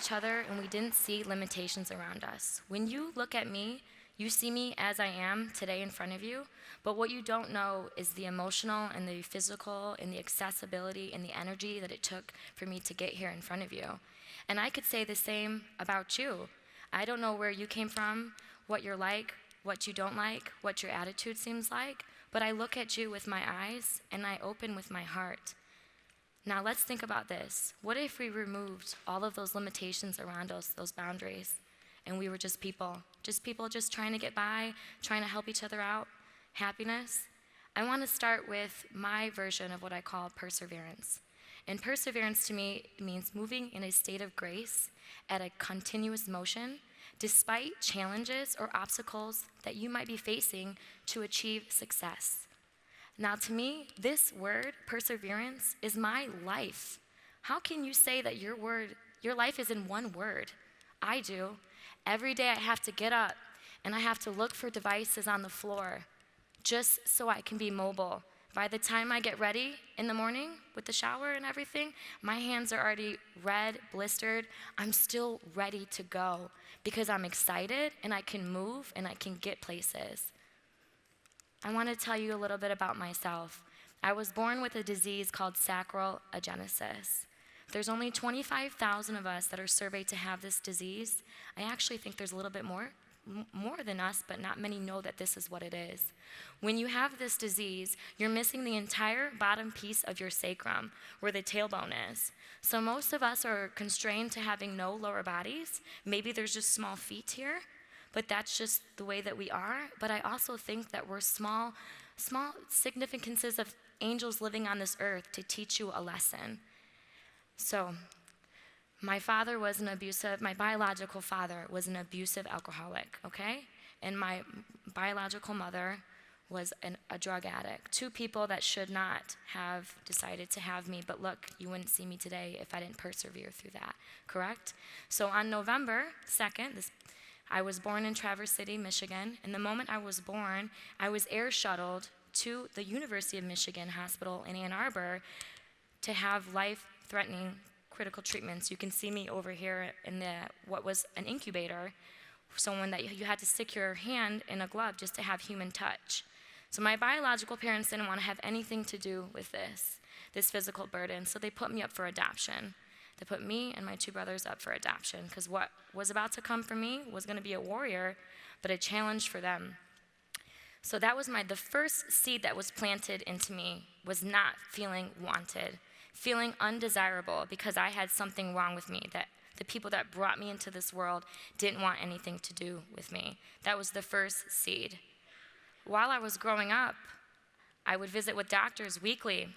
each other and we didn't see limitations around us. When you look at me, you see me as I am today in front of you, but what you don't know is the emotional and the physical and the accessibility and the energy that it took for me to get here in front of you. And I could say the same about you. I don't know where you came from, what you're like, what you don't like, what your attitude seems like, but I look at you with my eyes and I open with my heart. Now let's think about this. What if we removed all of those limitations around us, those boundaries, and we were just people just trying to get by, trying to help each other out, happiness? I want to start with my version of what I call perseverance. And perseverance to me means moving in a state of grace at a continuous motion, despite challenges or obstacles that you might be facing to achieve success. Now, to me, this word, perseverance, is my life. How can you say that your life is in one word? I do. Every day I have to get up and I have to look for devices on the floor just so I can be mobile. By the time I get ready in the morning with the shower and everything, my hands are already red, blistered. I'm still ready to go because I'm excited and I can move and I can get places. I want to tell you a little bit about myself. I was born with a disease called sacral agenesis. There's only 25,000 of us that are surveyed to have this disease. I actually think there's a little bit more than us, but not many know that this is what it is. When you have this disease, you're missing the entire bottom piece of your sacrum, where the tailbone is. So most of us are constrained to having no lower bodies. Maybe there's just small feet here, but that's just the way that we are. But I also think that we're small significances of angels living on this earth to teach you a lesson. So, my biological father was an abusive alcoholic, okay? And my biological mother was a drug addict. Two people that should not have decided to have me, but look, you wouldn't see me today if I didn't persevere through that, correct? So on November 2nd, I was born in Traverse City, Michigan, and the moment I was born, I was air shuttled to the University of Michigan Hospital in Ann Arbor to have life-threatening critical treatments. You can see me over here in what was an incubator, someone that you had to stick your hand in a glove just to have human touch. So my biological parents didn't want to have anything to do with this physical burden, so they put me up for adoption. They put me and my two brothers up for adoption because what was about to come for me was going to be a warrior, but a challenge for them. So that was the first seed that was planted into me was not feeling wanted, feeling undesirable because I had something wrong with me, that the people that brought me into this world didn't want anything to do with me. That was the first seed. While I was growing up, I would visit with doctors weekly,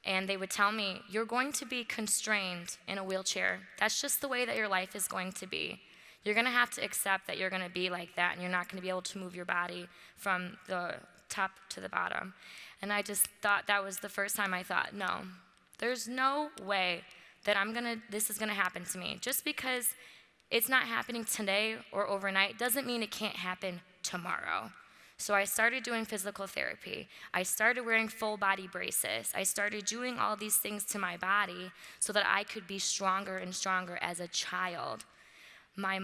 and they would tell me, you're going to be constrained in a wheelchair. That's just the way that your life is going to be. You're going to have to accept that you're going to be like that, and you're not going to be able to move your body from the top to the bottom. And I just thought that was the first time I thought, no, there's no way that this is gonna happen to me. Just because it's not happening today or overnight doesn't mean it can't happen tomorrow. So I started doing physical therapy. I started wearing full body braces. I started doing all these things to my body so that I could be stronger and stronger as a child. My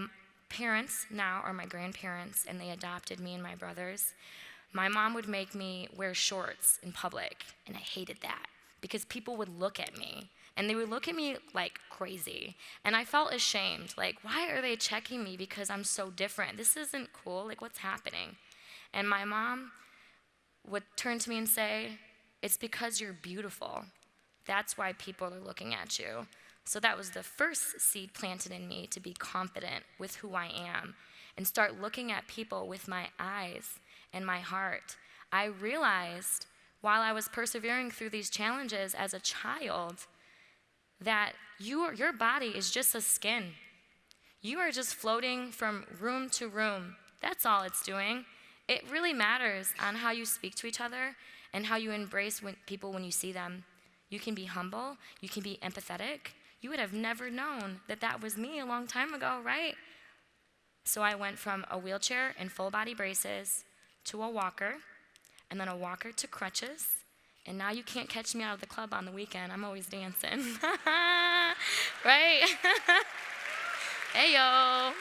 parents now are my grandparents, and they adopted me and my brothers. My mom would make me wear shorts in public, and I hated that because people would look at me, and they would look at me like crazy, and I felt ashamed. Like, why are they checking me because I'm so different? This isn't cool. Like, what's happening? And my mom would turn to me and say, it's because you're beautiful. That's why people are looking at you. So that was the first seed planted in me to be confident with who I am and start looking at people with my eyes and my heart. I realized while I was persevering through these challenges as a child that your body is just a skin. You are just floating from room to room. That's all it's doing. It really matters on how you speak to each other and how you embrace people when you see them. You can be humble. You can be empathetic. You would have never known that that was me a long time ago, right? So I went from a wheelchair and full body braces to a walker, and then a walker to crutches, and now you can't catch me out of the club on the weekend. I'm always dancing, right? Ayo.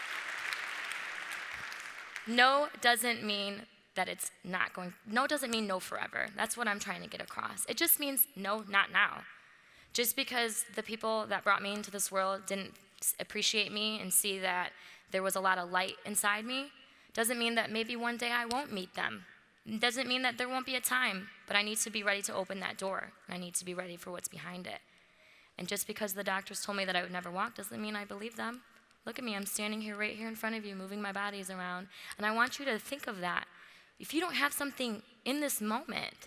No doesn't mean that it's not going, no doesn't mean no forever. That's what I'm trying to get across. It just means no, not now. Just because the people that brought me into this world didn't appreciate me and see that there was a lot of light inside me, doesn't mean that maybe one day I won't meet them. It doesn't mean that there won't be a time, but I need to be ready to open that door. I need to be ready for what's behind it. And just because the doctors told me that I would never walk doesn't mean I believe them. Look at me, I'm standing here right here in front of you, moving my bodies around. And I want you to think of that. If you don't have something in this moment,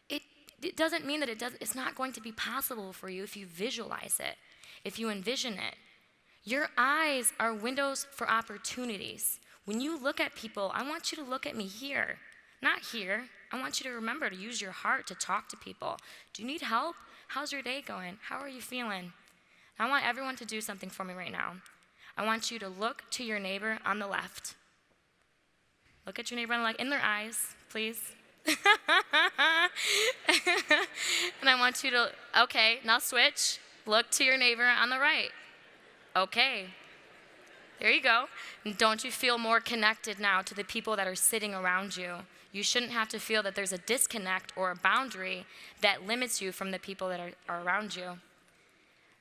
it doesn't mean that it's not going to be possible for you if you visualize it, if you envision it. Your eyes are windows for opportunities. When you look at people, I want you to look at me here, not here. I want you to remember to use your heart to talk to people. Do you need help? How's your day going? How are you feeling? I want everyone to do something for me right now. I want you to look to your neighbor on the left. Look at your neighbor on the left, in their eyes, please. And I want you to, okay, now switch. Look to your neighbor on the right. Okay. There you go. And don't you feel more connected now to the people that are sitting around you? You shouldn't have to feel that there's a disconnect or a boundary that limits you from the people that are around you.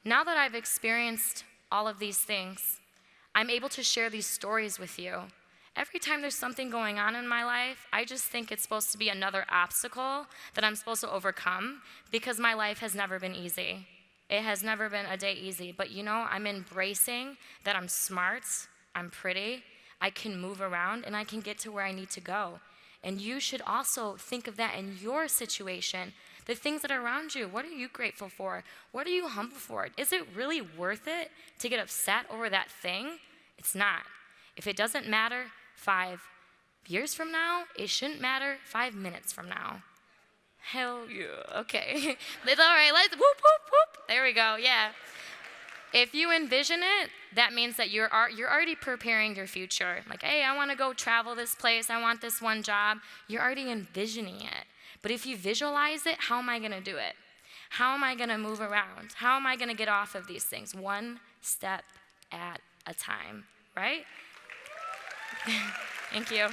Now that I've experienced all of these things, I'm able to share these stories with you. Every time there's something going on in my life, I just think it's supposed to be another obstacle that I'm supposed to overcome because my life has never been easy. It has never been a day easy. But you know, I'm embracing that I'm smart, I'm pretty, I can move around, and I can get to where I need to go. And you should also think of that in your situation. The things that are around you, what are you grateful for? What are you humble for? Is it really worth it to get upset over that thing? It's not. If it doesn't matter 5 years from now, it shouldn't matter 5 minutes from now. Hell yeah, okay. It's all right, let's whoop, whoop, whoop. There we go, yeah. If you envision it, that means that you're already preparing your future. Like, hey, I want to go travel this place. I want this one job. You're already envisioning it. But if you visualize it, how am I going to do it? How am I going to move around? How am I going to get off of these things? One step at a time, right? Thank you.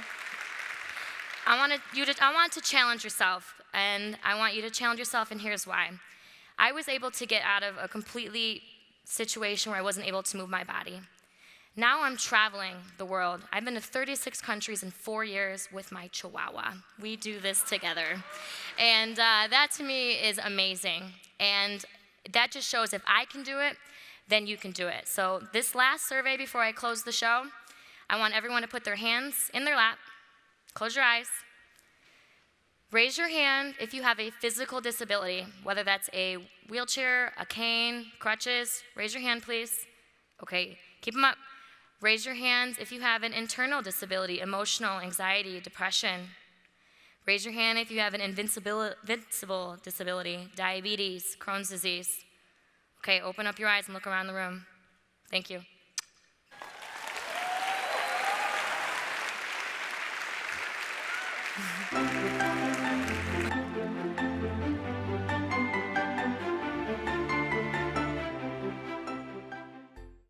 I want to challenge yourself, and I want you to challenge yourself, and here's why. I was able to get out of a completely situation where I wasn't able to move my body. Now I'm traveling the world. I've been to 36 countries in 4 years with my Chihuahua. We do this together. And that to me is amazing. And that just shows if I can do it, then you can do it. So this last survey before I close the show, I want everyone to put their hands in their lap, close your eyes. Raise your hand if you have a physical disability, whether that's a wheelchair, a cane, crutches. Raise your hand, please. Okay, keep them up. Raise your hands if you have an internal disability, emotional, anxiety, depression. Raise your hand if you have an invincible disability, diabetes, Crohn's disease. Okay, open up your eyes and look around the room. Thank you.